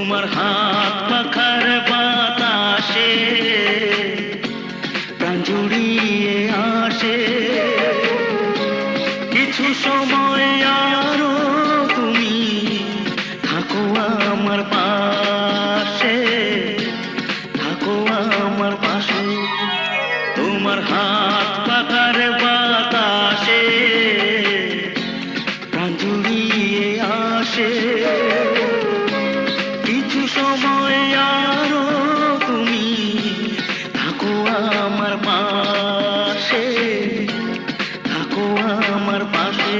তোমার হাত পাখার বাতাসে প্রাণ জুড়িয়ে আসে। কিছু সময় আরো তুমি থাকো আমার পাশে, থাকো আমার পাশে। তোমার হাত পাখার বাতাসে প্রাণ জুড়িয়ে আসে। কিছু সময় আরো তুমি থাকো আমার পাশে, থাকো আমার পাশে।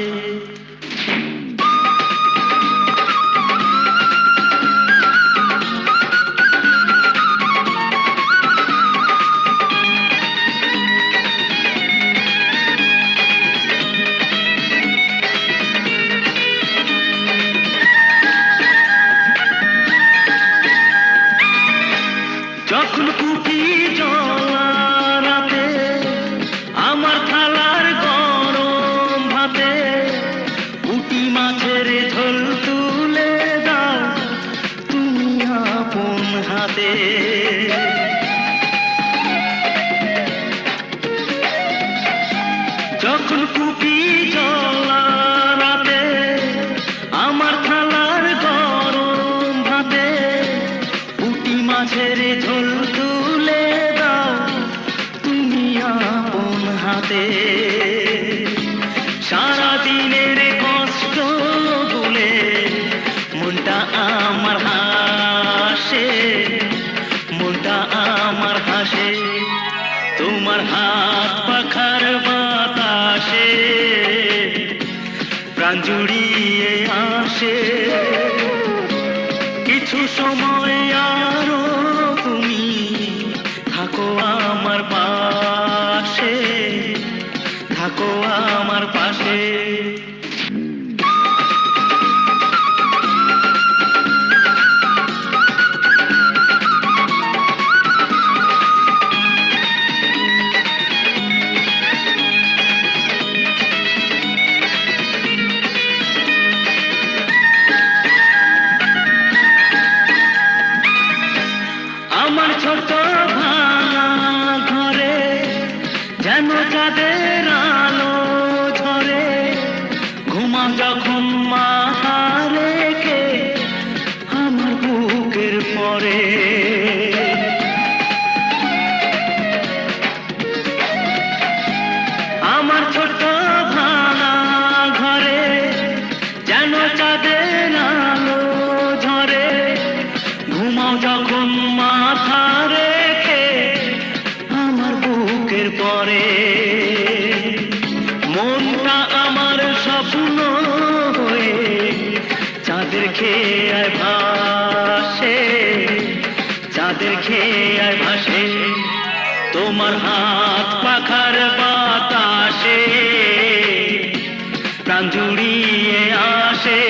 যখন কুপি জ্বলা রাতে আমার থালার গরম ভাতে পুঁটি মাছের ঝোল তুলে দাও তুমি আপন হাতে। যখন কুপি জ্বলা রাতে আমার থালার গরম ভাতে পুঁটি মাছের ঝোল তুলে দাও তুমি আপন হাতে। সারাদিনের কষ্ট ভুলে মনটা আমার হাসে, মনটা আমার হাসে। তোমার হাত পাখার বাতাসে প্রাণ জুড়িয়ে আসে। কিছু সময় আরো তুমি থাকো আমার পাশে, থাকো আমার পাশে। আমার ছোট ভাঙা ঘরে যেন চাঁদের আলো ঝরে, ঘুমাও যখন মাথা রেখে আমার বুকের পরে। আমার ছোট ভাঙা ঘরে যেন চাঁদের আলো ঝরে, ঘুমাও যখন মাথা রেখে আমার বুকের পরে। মনটা আমার স্বপ্ন হয়ে চাঁদের খেয়ে ভাসে, চাঁদের খেয়ে ভাসে। তোমার হাত পাখার বাতাসে প্রাণ জুড়িয়ে আসে।